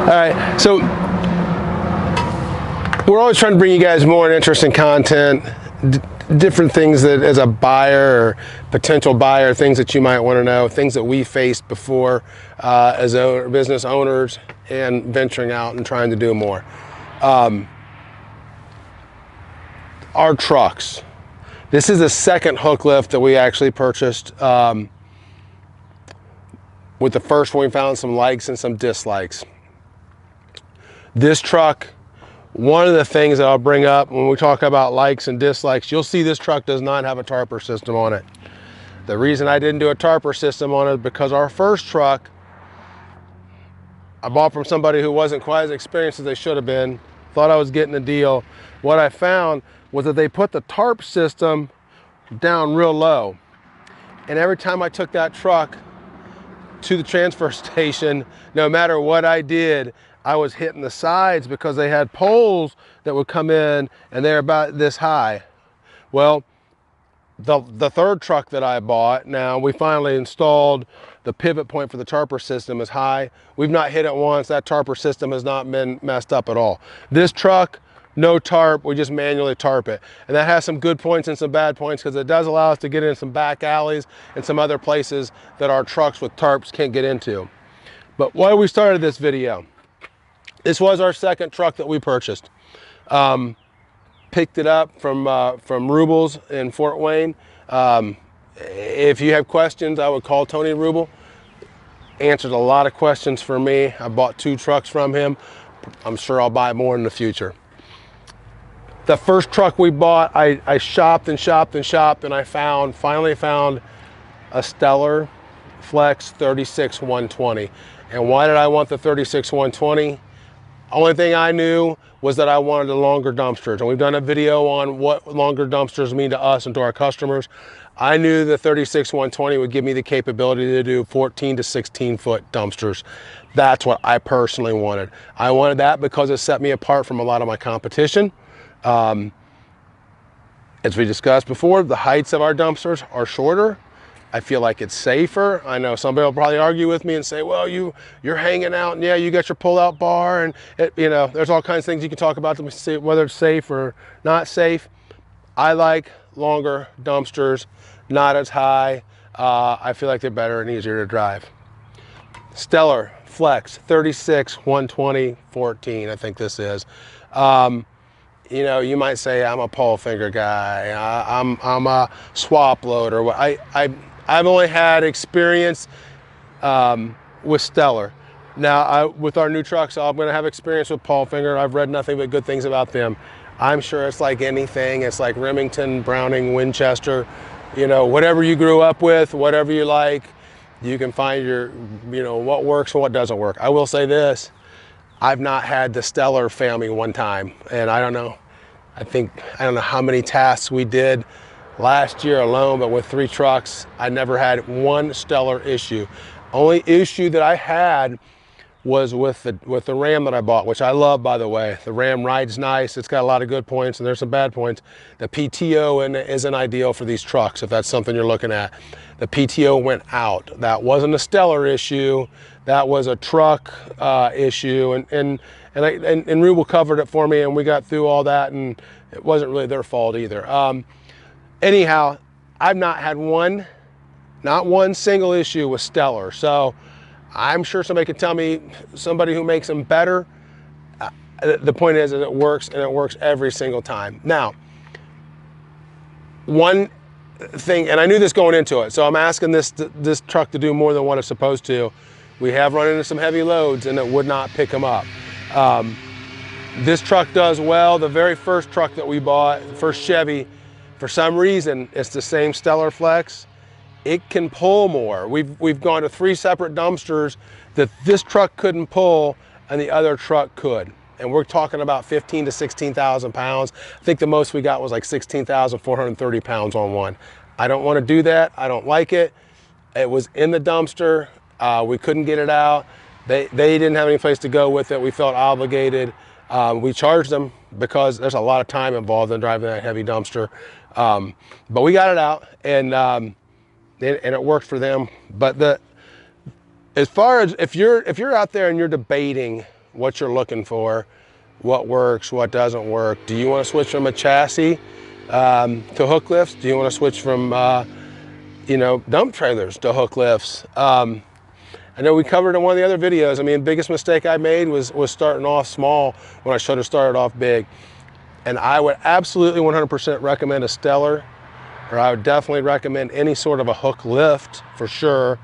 right, so we're always trying to bring you guys more interesting content, different things that as a buyer or potential buyer, things that you might want to know, things that we faced before as business owners and venturing out and trying to do more. Our trucks. This is the second Hooklift that we actually purchased. With the first one, we found some likes and some dislikes. This truck, one of the things that I'll bring up when we talk about likes and dislikes, you'll see this truck does not have a tarper system on it. The reason I didn't do a tarper system on it is because our first truck, I bought from somebody who wasn't quite as experienced as they should have been, thought I was getting a deal. What I found was that they put the tarp system down real low. And every time I took that truck to the transfer station, no matter what I did, I was hitting the sides because they had poles that would come in and they're about this high. Well, the third truck that I bought, now we finally installed the pivot point for the tarper system is high. We've not hit it once. That tarper system has not been messed up at all. This truck, no tarp, we just manually tarp it. And that has some good points and some bad points because it does allow us to get in some back alleys and some other places that our trucks with tarps can't get into. But why we started this video, this was our second truck that we purchased. Picked it up from Rubel's in Fort Wayne. If you have questions, I would call Tony Rubel. Answered a lot of questions for me. I bought 2 trucks from him. I'm sure I'll buy more in the future. The first truck we bought, I shopped and shopped and shopped, and I finally found a Stellar Flex 36-120. And why did I want the 36-120? Only thing I knew was that I wanted the longer dumpsters. And we've done a video on what longer dumpsters mean to us and to our customers. I knew the 36-120 would give me the capability to do 14 to 16 foot dumpsters. That's what I personally wanted. I wanted that because it set me apart from a lot of my competition. As we discussed before, the heights of our dumpsters are shorter. I feel like it's safer. I know somebody will probably argue with me and say, well, you're hanging out and yeah, you got your pull-out bar and there's all kinds of things you can talk about to see whether it's safe or not safe. I like longer dumpsters, not as high. I feel like they're better and easier to drive. Stellar Flex 36-120-14, I think this is. You might say I'm a Paul finger guy. I'm a swap loader. I've only had experience with Stellar. Now with our new trucks, I'm going to have experience with Paul finger. I've read nothing but good things about them. I'm sure it's like anything. It's like Remington, Browning, Winchester. Whatever you grew up with, whatever you like, you can find your, what works and what doesn't work. I will say this. I've not had the Stellar fail me one time, and I don't know how many tasks we did last year alone, but with 3 trucks, I never had one Stellar issue. Only issue that I had was with the Ram that I bought, which I love, by the way. The Ram rides nice. It's got a lot of good points, and there's some bad points. The PTO isn't ideal for these trucks, if that's something you're looking at. The PTO went out. That wasn't a Stellar issue. That was a truck issue, and Rubel covered it for me, and we got through all that, and it wasn't really their fault either. Anyhow, I've not had not one single issue with Stellar, so I'm sure somebody could tell me somebody who makes them better. The point is that it works, and it works every single time. Now, one thing, and I knew this going into it, so I'm asking this truck to do more than what it's supposed to. We have run into some heavy loads and it would not pick them up. This truck does well. The very first truck that we bought, the first Chevy, for some reason, it's the same Stellar Flex. It can pull more. We've gone to 3 separate dumpsters that this truck couldn't pull and the other truck could. And we're talking about 15 to 16,000 pounds. I think the most we got was like 16,430 pounds on one. I don't want to do that. I don't like it. It was in the dumpster. We couldn't get it out. They didn't have any place to go with it. We felt obligated. We charged them because there's a lot of time involved in driving that heavy dumpster. But we got it out, and it worked for them. But as far as if you're out there and you're debating what you're looking for, what works, what doesn't work. Do you want to switch from a chassis to hook lifts? Do you want to switch from dump trailers to hook lifts? I know we covered in one of the other videos. I mean, the biggest mistake I made was starting off small when I should have started off big. And I would absolutely 100% recommend a Stellar, or I would definitely recommend any sort of a hook lift for sure,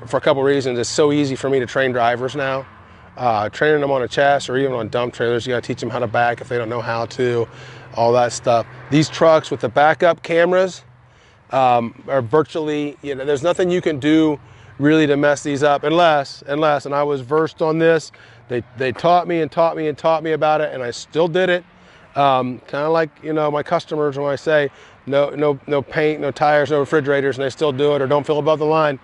for a couple reasons. It's so easy for me to train drivers now. Training them on a chassis or even on dump trailers, you gotta teach them how to back if they don't know how to, all that stuff. These trucks with the backup cameras are virtually, there's nothing you can do really to mess these up unless, and I was versed on this, they taught me about it, and I still did it. Kind of like, my customers, when I say no paint, no tires, no refrigerators, and they still do it or don't fill above the line.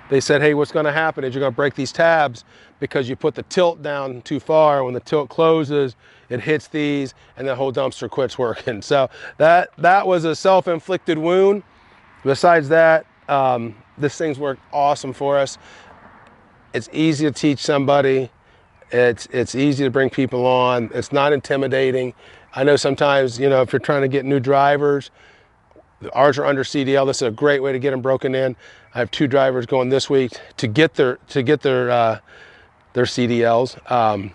They said, hey, what's gonna happen is you're gonna break these tabs because you put the tilt down too far. When the tilt closes, it hits these and the whole dumpster quits working. So that was a self-inflicted wound. Besides that, this thing's worked awesome for us. It's easy to teach somebody. It's easy to bring people on. It's not intimidating. I know sometimes, if you're trying to get new drivers, ours are under CDL. This is a great way to get them broken in. I have 2 drivers going this week to get their CDLs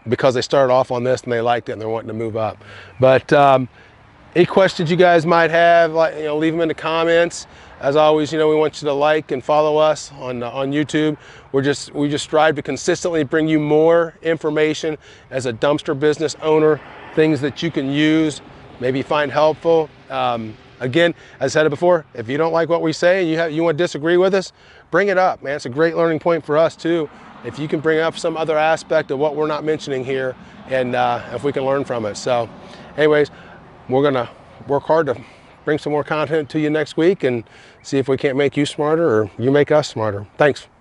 because they started off on this and they liked it and they're wanting to move up. But any questions you guys might have, leave them in the comments. As always, we want you to like and follow us on YouTube. We just strive to consistently bring you more information as a dumpster business owner, things that you can use, maybe find helpful. Again, as I said it before, if you don't like what we say and you want to disagree with us, bring it up, man. It's a great learning point for us too. If you can bring up some other aspect of what we're not mentioning here, and if we can learn from it. So anyways, we're gonna work hard to bring some more content to you next week and see if we can't make you smarter or you make us smarter. Thanks.